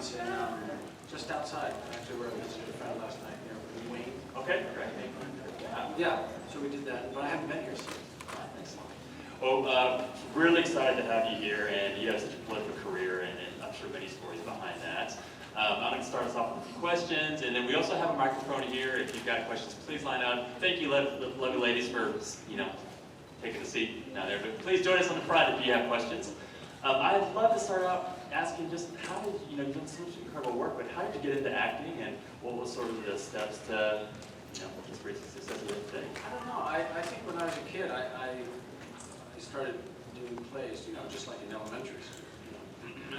It's in, just outside, actually, where I visited a friend last night, in Wayne. Okay, great. Yeah, so we did that, but I haven't been here since. Well, really excited to have you here, and you have such a prolific career, and I'm sure many stories behind that. I'm going to start us off with a few questions, and then we also have a microphone here. If you've got questions, please line up. Thank you, lovely ladies, for taking a seat down there. But please join us on the front if you have questions. I'd love to start out asking just how did you've done so much incredible work, but how did you get into acting, and what was sort of the steps to experience the success of it today? I don't know, I think when I was a kid, I started doing plays, just like in elementary school.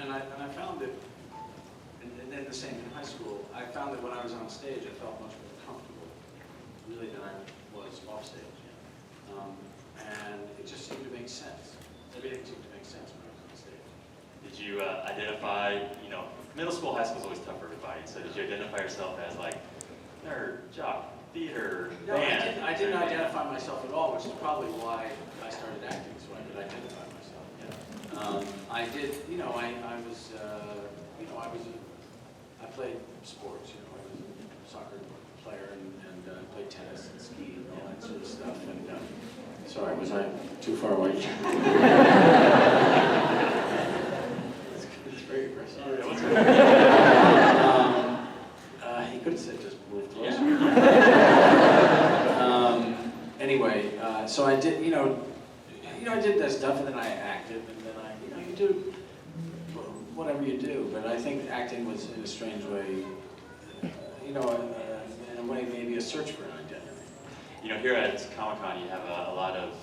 And I found that, and then the same in high school, I found that when I was on stage, I felt much more comfortable, really, than I was off stage. And it just seemed to make sense. Everything seemed to make sense when I was on stage. Did you identify, middle school, high school is always tough for everybody, so did you identify yourself as like nerd, jock, theater, No, band? I didn't identify myself at all, which is probably why I started acting, so I could identify myself. Yeah. I did, I played sports, I was a soccer player and played tennis and ski and all that sort of stuff. And sorry, was I too far away? It's very aggressive. He could have said just move closer. Anyway, so I did, I did that stuff, and then I acted, and then you do whatever you do. But I think acting was, in a strange way, in a way, maybe a search for an identity. Here at Comic-Con, you have a lot of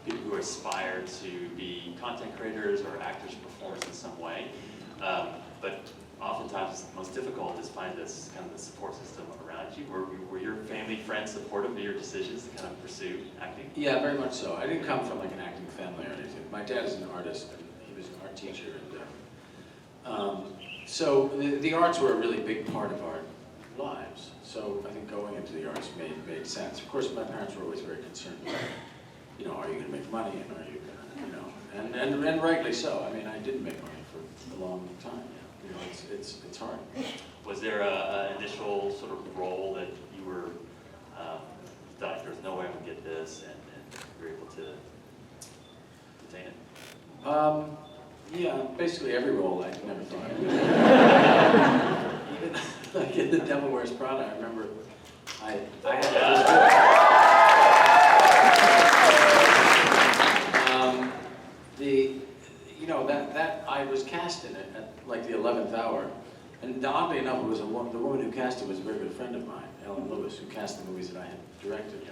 people who aspire to be content creators or actors or performers in some way. But oftentimes, the most difficult is find this kind of the support system around you. Were your family, friends supportive of your decisions to kind of pursue acting? Yeah, very much so. I didn't come from like an acting family or anything. My dad is an artist, and he was an art teacher. And so the arts were a really big part of our lives. So I think going into the arts made sense. Of course, my parents were always very concerned about, are you going to make money, and are you going to, and rightly so. I mean, I didn't make money for a long time. It's hard. Was there an initial sort of role that you were, thought there's no way I would get this, and you were able to attain it? Yeah, basically every role I never thought I would. Even like in The Devil Wears Prada, I remember I had that I was cast in it at like the 11th hour, and oddly enough, it was the woman who cast it was a very good friend of mine, Ellen Lewis, who cast the movies that I had directed.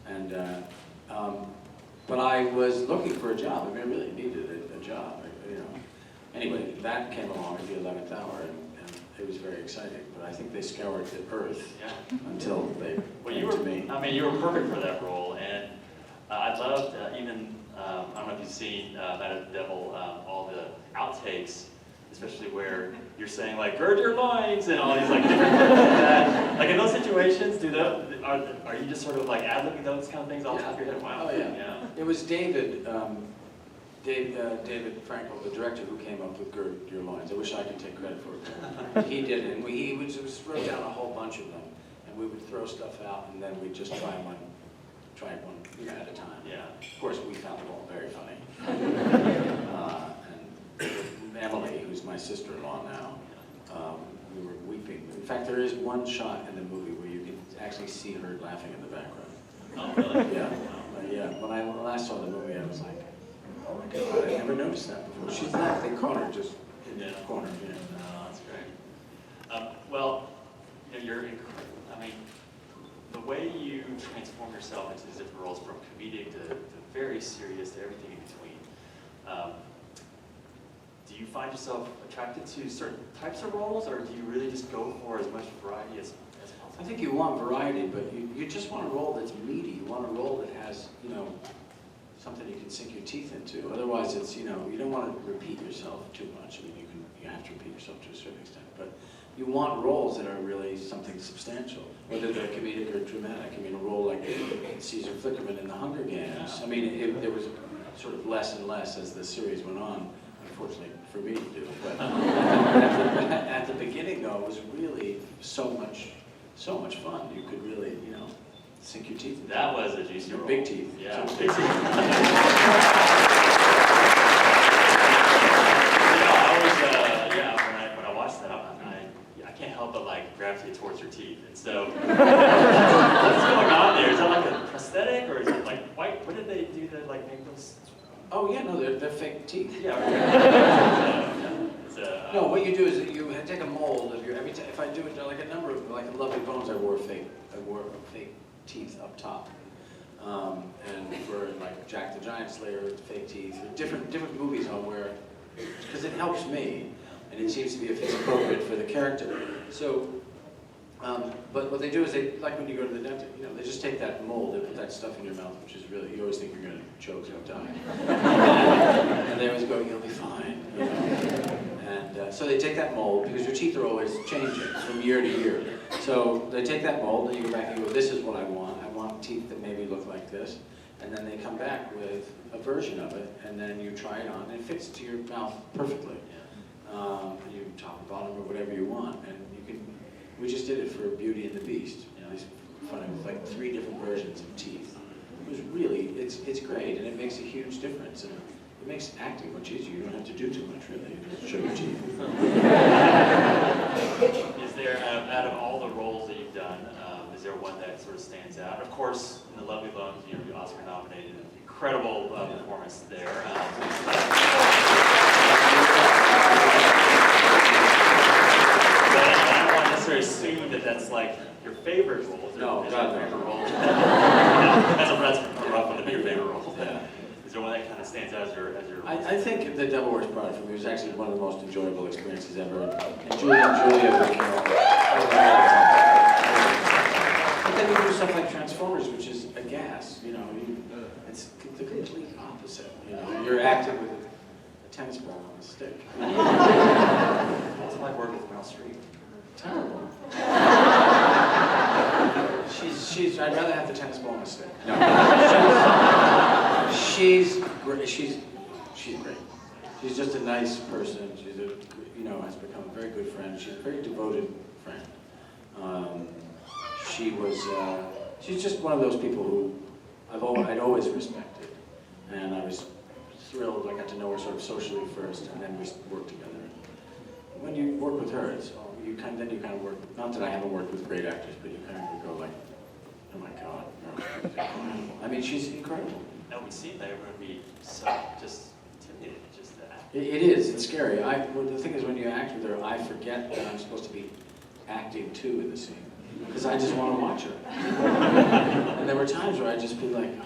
And but I was looking for a job. I mean, I really needed a job. Anyway, that came along at the 11th hour, and it was very exciting. But I think they scoured the earth until they came to me. I mean, you were perfect for that role, and I loved even. I don't know if you've seen Night of the Devil, all the outtakes, especially where you're saying like "gird your loins" and all these like different things like that. Like in those situations, are you just sort of like ad-libbing those kind of things all the time of your head? Wow. Oh yeah. It was David Frankel, the director, who came up with "Gird Your Loins." I wish I could take credit for it. He did it, and he wrote down a whole bunch of them, and we would throw stuff out, and then we'd just try one at a time. Yeah. Of course, we found them all very funny. And Emily, who's my sister-in-law now, we were weeping. In fact, there is one shot in the movie where you can actually see her laughing in the background. Oh, really? Yeah. When I last saw the movie, I was like, oh my God, I never noticed that before. She's not, they caught her just in the corner. Oh, that's great. Well, you're incredible. I mean, the way you transform yourself into these different roles, from comedic to very serious to everything in between, do you find yourself attracted to certain types of roles, or do you really just go for as much variety as possible? I think you want variety, but you just want a role that's meaty. You want a role that has, something you can sink your teeth into. Otherwise, it's, you don't want to repeat yourself too much. I mean, you have to repeat yourself to a certain extent, but you want roles that are really something substantial, whether they're comedic or dramatic. I mean, a role like Caesar Flickerman in The Hunger Games. I mean, there was sort of less and less as the series went on. unfortunately for me to do. But at the beginning, though, it was really so much fun. You could really, sink your teeth. That was a juicy Your role. big teeth. Yeah, So big teeth. When I watched that, I can't help but gravitate towards your teeth. And so, what's going on there? Is that like a prosthetic, or is it like white? What did they do to make those? Oh yeah, no, they're fake teeth. Yeah. No, what you do is that you take a mold of your every time. If I do it like a number of Lovely Bones, I wore fake teeth up top. And for Jack the Giant Slayer, fake teeth. Different movies I'll wear because it helps me, and it seems to be if it's appropriate for the character. So, but what they do is when you go to the dentist, they just take that mold, they put that stuff in your mouth, which is really, you always think you're going to choke and die. And they always go, you'll be fine. And so they take that mold, because your teeth are always changing from year to year. So they take that mold, and you go back and you go, this is what I want. I want teeth that maybe look like this. And then they come back with a version of it, and then you try it on, and it fits to your mouth perfectly. You top and bottom or whatever you want. And we just did it for Beauty and the Beast. These funny with 3 different versions of teeth. It was really, it's great, and it makes a huge difference. And it makes acting much easier. You don't have to do too much, really. You just show your teeth. Is there, out of all the roles that you've done, is there one that sort of stands out? Of course, in The Lovely Bones, you're Oscar nominated. Incredible performance there. I don't want to necessarily assume that that's your favorite role. No, God, no. Favorite role. That's a rough one to be your favorite role. Yeah. Is there one that kind of stands out as your I think The Devil Wears Prada for me was actually one of the most enjoyable experiences ever. And Julia, but then you do stuff like Transformers, which is a gas. It's the complete opposite. You're acting with a tennis ball on a stick. What's it like working with Meryl Streep? Terrible. I'd rather have the tennis ball on a stick. No. She's great. She's great. She's just a nice person. She's has become a very good friend. She's a very devoted friend. She's just one of those people who I'd always respected, and I was thrilled. I got to know her sort of socially first, and then we worked together. When you work with her, you kind of work. Not that I haven't worked with great actors, but you kind of go oh my God, no. I mean, she's incredible. That would seem that everyone would be so just intimidated just to act. It is. It's scary. The thing is, when you act with her, I forget that I'm supposed to be acting too in the scene, because I just want to watch her. And there were times where I'd just be like, oh,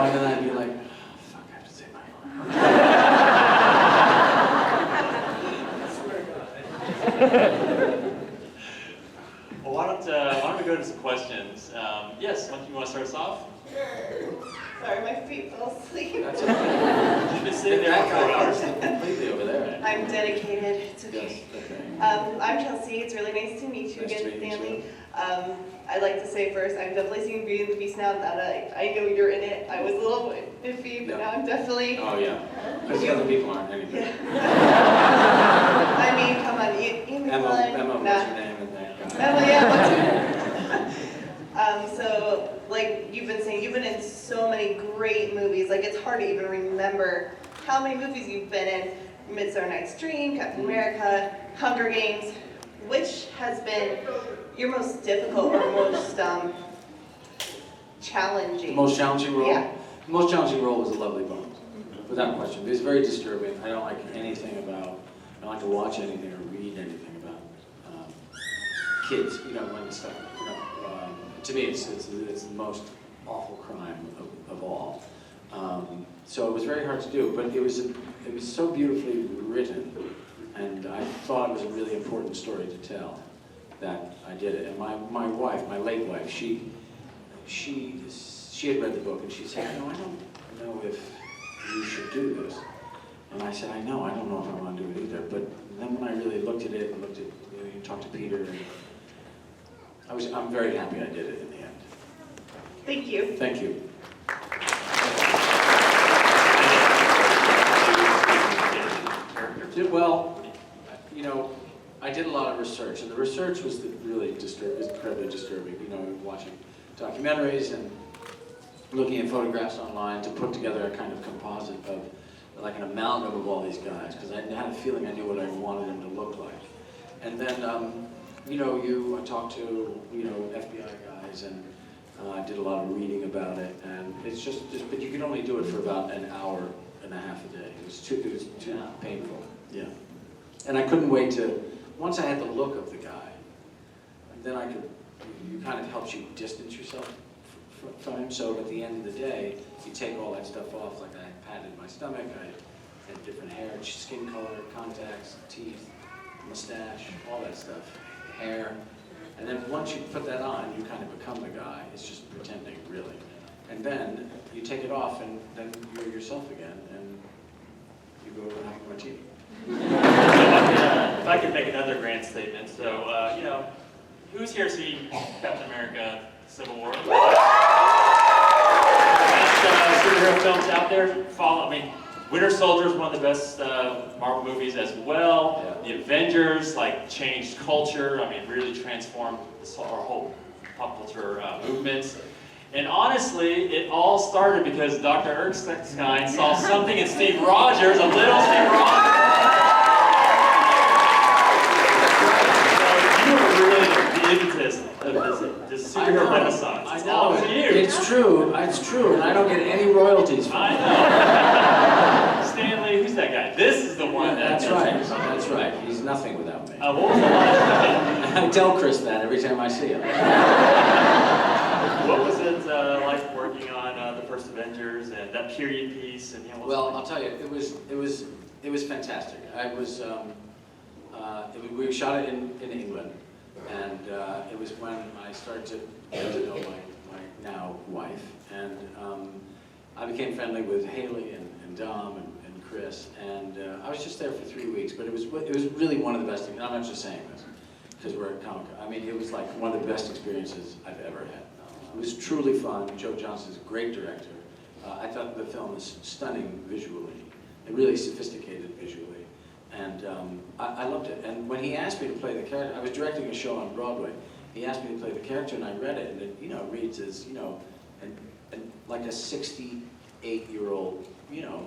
and then I'd be like, oh, fuck, I have to say my Well, why don't we go to some questions? Yes, you want to start us off? Sure. Sorry, my feet fell asleep. That's okay. You've been sitting there for 4 hours. Completely over there. I'm dedicated. It's okay. Yes, okay. I'm Chelsea. It's really nice to meet you Nice again, to meet you, Stanley. I'd like to say first, I'm definitely seeing Beauty and the Beast now that I know you're in it. I was a little bit iffy, but Yeah. now I'm definitely. Oh yeah, because the other people aren't any good. Yeah. I mean, come on, Amy Emma, Klein. what's her name? And that guy. Emma, yeah, what's her name? So, like you've been saying, you've been in so many great movies. It's hard to even remember how many movies you've been in. Midsummer Night's Dream, Captain America, Hunger Games. Which has been your most difficult or most challenging? The most challenging role? Yeah. The most challenging role was The Lovely Bones, without question. It's very disturbing. I don't like anything about, I don't like to watch anything or read anything about kids, when stuff, to me it's the most awful crime of all. So it was very hard to do, but it was so beautifully written, and I thought it was a really important story to tell that I did it. And my wife, my late wife, she had read the book and she said, I don't know if you should do this. And I said, I don't know if I want to do it either. But then when I really looked at it and you talked to Peter, and I'm very happy I did it in the end. Thank you. Thank you. Well, you know, I did a lot of research, and the research was really incredibly disturbing. You know, watching documentaries and looking at photographs online to put together a kind of composite of, like an amalgam of all these guys, because I had a feeling I knew what I wanted them to look like. And then, you know, I talked to, you know, FBI guys, and I did a lot of reading about it, and it's just, but you could only do it for about an hour and a half a day. It was too painful. Yeah. And I couldn't wait to, once I had the look of the guy, then I could, it kind of helps you distance yourself from him. So at the end of the day, you take all that stuff off. Like I patted my stomach, I had different hair, skin color, contacts, teeth, mustache, all that stuff, hair. And then once you put that on, you kind of become the guy. It's just pretending, really. And then you take it off, and then you're yourself again, and you go and have a martini. If I could make another grand statement, so, you know, who's here seen Captain America Civil War? Best superhero films out there. I mean, Winter Soldier is one of the best Marvel movies as well. Yeah. The Avengers, like, changed culture. I mean, really transformed our whole pop culture movements. And honestly, it all started because Dr. Erskine saw something in Steve Rogers, a little Steve Rogers. So you were really the impetus of this superhero renaissance. I It's know. all to you. It's true, and I don't get any royalties from it. I know. Stanley, who's that guy? This is the one that... That's right. He's nothing without me. What was the last I tell Chris that every time I see him. What was it like working on the first Avengers and that period piece? And Well, I'll tell you, it was fantastic. We shot it in England, and it was when I started to get to know my now wife, and I became friendly with Haley and Dom and Chris, and I was just there for 3 weeks, but it was really one of the best things. I'm not just saying this because we're at Comic-Con. I mean, it was like one of the best experiences I've ever had. It was truly fun. Joe Johnston's a great director. I thought the film was stunning visually, and really sophisticated visually, and I loved it. And when he asked me to play the character, I was directing a show on Broadway. He asked me to play the character, and I read it, and it, you know, reads as, you know, and like a 68-year-old, you know,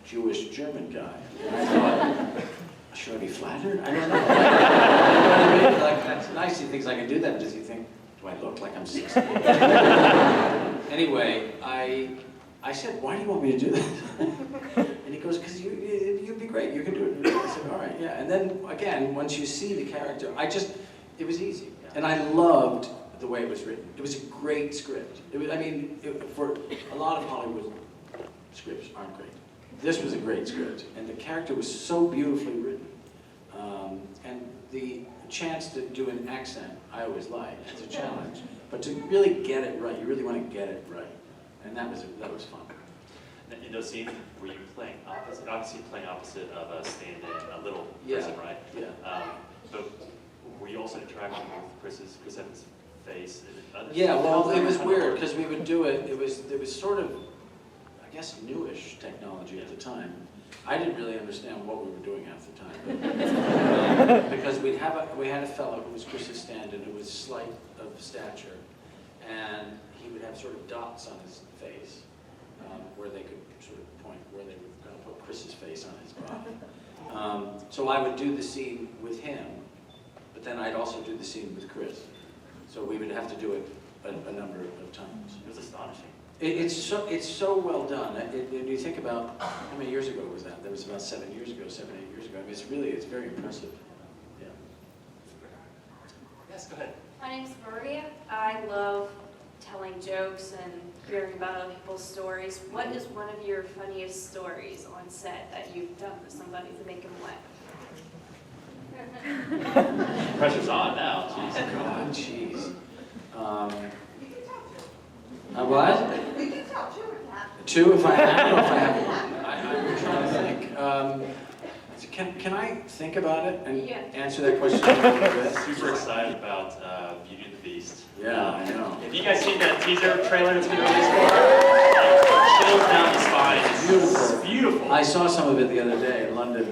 Jewish German guy. And I thought, should I be flattered? I don't know. You know what I mean? Like, that's nice. He thinks I can do that. Does he think, do I look like I'm 60? Anyway, I said, why do you want me to do this? And he goes, because you'd be great. You can do it. I said, all right, yeah. And then, again, once you see the character, it was easy. And I loved the way it was written. It was a great script. For a lot of Hollywood scripts aren't great. This was a great script, and the character was so beautifully written. And the chance to do an accent, I always like. It's a challenge. But to really get it right, you really want to get it right. And that was fun. In those scenes, were you playing opposite? Obviously, playing opposite of a stand-in, a little person, right? Yeah. But were you also interacting with Chris Evans' face? Yeah, well, it was weird because we would do it. It was sort of, I guess, newish technology at the time. I didn't really understand what we were doing half the time, but, because we had a fellow who was Chris's stand-in who was slight of stature, and he would have sort of dots on his face where they could sort of point where they were going to put Chris's face on his body. So I would do the scene with him, but then I'd also do the scene with Chris. So we would have to do it a number of times. It was astonishing. It's so well done. When you think about how many years ago was that? That was about 7 years ago, 7, 8 years ago. I mean, it's very impressive. Yeah. Yes, go ahead. My name's Maria. I love telling jokes and hearing about other people's stories. What is one of your funniest stories on set that you've done with somebody to make them laugh? Pressure's on now. Jeez. God, jeez. What? We can tell two if you have. Two, if I have, or if I have. I'm trying to think. Can I think about it and answer that question? Super excited about Beauty and the Beast. Yeah, I know. Have you guys seen that teaser trailer that's been released for chills down the spine. It's Beautiful. beautiful. I saw some of it the other day in London.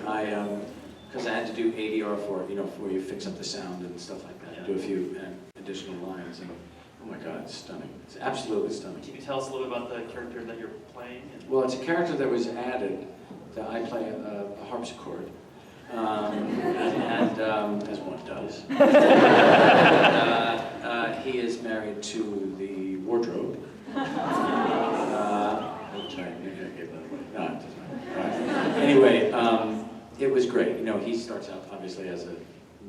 Because I had to do ADR for it, where you fix up the sound and stuff like that. Do a few additional lines, and oh my God, it's stunning. It's absolutely stunning. Can you tell us a little bit about the character that you're playing? Well, it's a character that was added. That I play a harpsichord, and as one does. He is married to the wardrobe. Anyway, it was great. He starts out obviously as a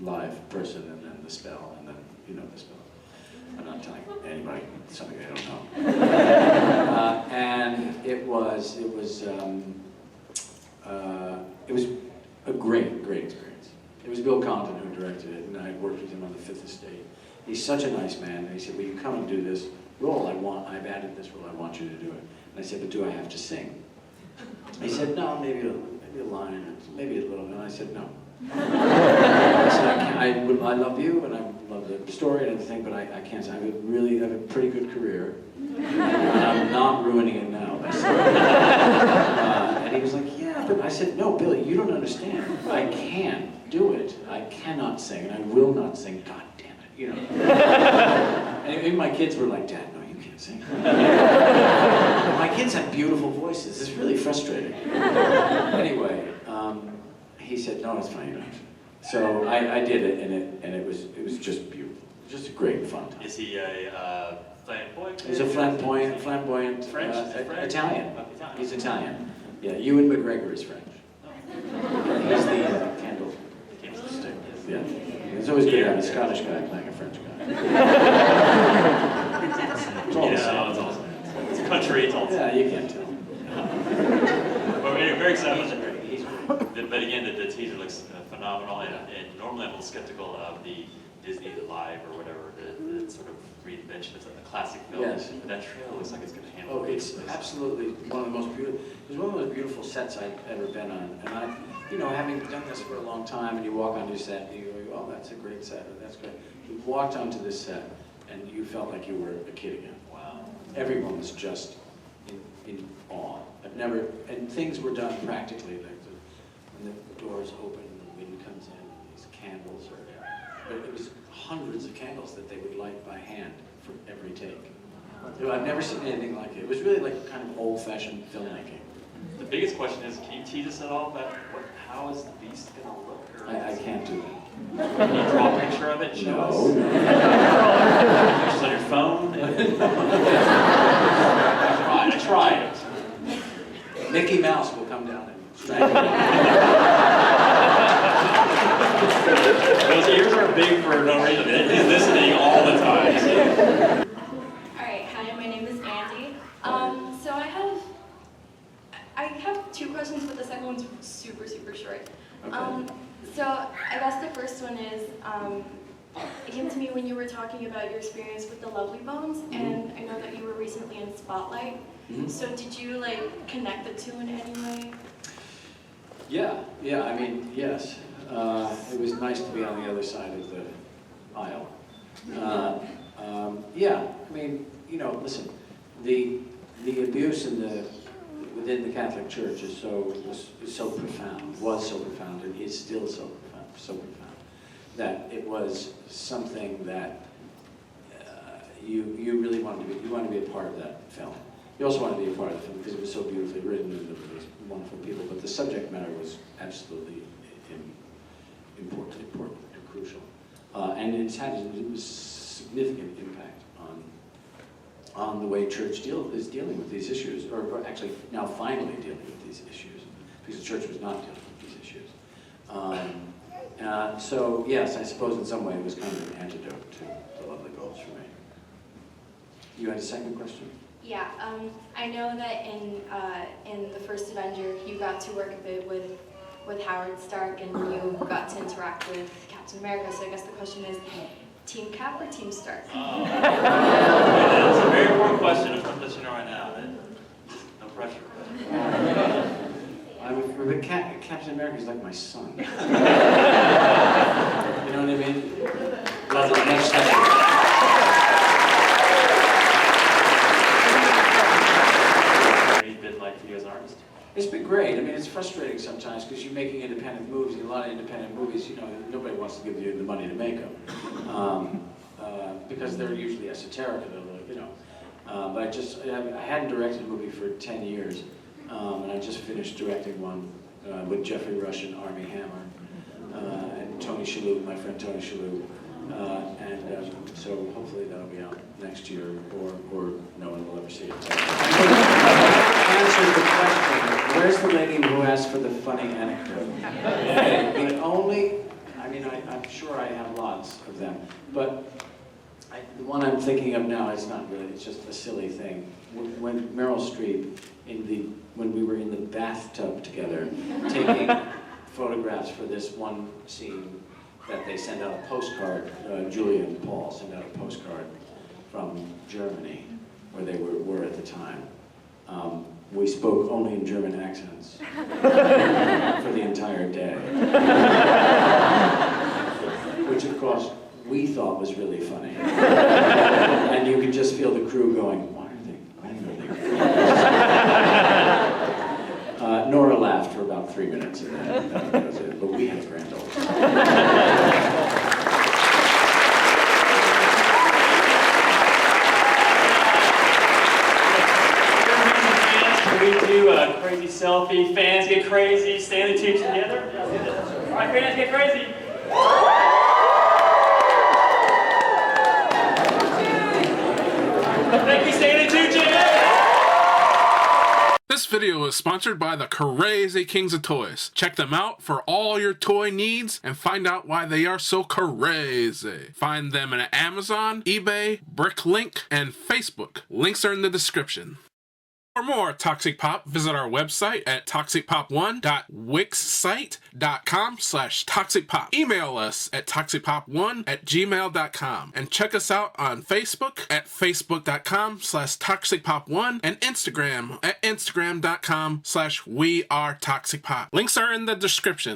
live person, and then the spell, and then the spell. I'm not telling anybody something they don't know. And it was a great experience. It was Bill Condon who directed it, and I had worked with him on The Fifth Estate. He's such a nice man, and he said, "Will you come and do this role? I've added this role. I want you to do it." And I said, "But do I have to sing?" He said, "No, maybe a line, maybe a little." And I said, "No." I said, I love you, and I love the story and everything, but I can't sing. I really have a pretty good career, and I'm not ruining it now. And he was like, "Yeah," but I said, "No, Billy, you don't understand. I can't do it. I cannot sing, and I will not sing. God damn it, And even my kids were like, "Dad, no, you can't sing." My kids have beautiful voices. It's really frustrating. Anyway, he said, "No, it's fine, you don't have to." So I did it, and it was just beautiful. Just a great fun time. Is he a flamboyant? He's a flamboyant French? Italian. Oh, Italian. He's Italian. Yeah, Ewan McGregor is French. He's the candlestick. Yeah. It's always good to have a Scottish guy playing a French guy. It's all the same. It's all the same. It's country, it's all the same. Yeah, you can't tell. Well, anyway, very excited. He's great. He's great. But again, the teaser looks phenomenal, and normally I'm a little skeptical of the Disney Live or whatever, the sort of reinvention of a classic film. Yes. But that trailer looks like it's going to handle Oh, it's absolutely one of the most beautiful. It's one of the most beautiful sets I've ever been on. And having done this for a long time, and you walk onto your set, and you go, "Oh, that's a great set. That's great." You walked onto this set, and you felt like you were a kid again. Wow. Everyone was just in awe. And things were done practically, like when the doors open and the wind comes in, and these candles are there. But it was hundreds of candles that they would light by hand for every take. I've never seen anything like it. It was really like kind of old-fashioned filmmaking. The biggest question is, can you tease us at all about how is the beast going to look? Or I can't do that. Can you draw a picture of it and show us? No. Pictures on your phone? I tried. Mickey Mouse will come down and strangle you. Those ears are big for no reason. He's listening all the time. Alright, hi, my name is Andy. So I have two questions, but the second one's super short. Okay. So I guess the first one is, it came to me when you were talking about your experience with the Lovely Bones, and I know that you were recently in Spotlight. Mhm. So did you connect the two in any way? Yeah, I mean, yes. It was nice to be on the other side of the aisle. Yeah, I mean, listen, the abuse within the Catholic Church is so profound, and is still so profound, that it was something that you really wanted to be a part of that film. You also wanted to be a part of the film because it was so beautifully written and there were these wonderful people, but the subject matter was absolutely important and crucial. And it's had a significant impact on the way church is dealing with these issues, or actually now finally dealing with these issues, because the church was not dealing with these issues. So yes, I suppose in some way it was kind of an antidote to the Lovely Bones for me. You had a second question? Yeah, I know that in the first Avenger, you got to work a bit with Howard Stark, and you got to interact with Captain America. So I guess the question is, Team Cap or Team Stark? That's a very important question. I'm going to let you know right now. No pressure. Captain America's like my son. You know what I mean? That's the next step. He's been movies, you know, nobody wants to give you the money to make them. Because they're usually esoteric, and they're, you know. But I hadn't directed a movie for 10 years, and I just finished directing one with Jeffrey Rush and Armie Hammer, and Tony Shalhoub, my friend Tony Shalhoub. So hopefully that'll be out next year, or no one will ever see it. Answer the question, where's the lady who asked for the funny anecdote? The only, I mean, I'm sure I have lots of them, but the one I'm thinking of now is not really, it's just a silly thing. When Meryl Streep, when we were in the bathtub together, taking photographs for this one scene that they sent out a postcard, Julia and Paul sent out a postcard from Germany, where they were at the time. We spoke only in German accents for the entire day. Which of course, we thought was really funny. And you could just feel the crew going, why are they? Nora laughed for about 3 minutes, and then that was it. But we had a grand old time. Can we do a crazy selfie? Fans get crazy, Stanley Tucci together? All right, fans get crazy. Thank you, Stanley Tucci. This video is sponsored by the Crazy Kings of Toys. Check them out for all your toy needs and find out why they are so crazy. Find them on Amazon, eBay, Bricklink, and Facebook. Links are in the description. For more Toxic Pop, visit our website at toxicpop1.wixsite.com/toxicpop. Email us at toxicpop1@gmail.com and check us out on Facebook at facebook.com/toxicpop1 and Instagram at instagram.com/wearetoxicpop. Links are in the description.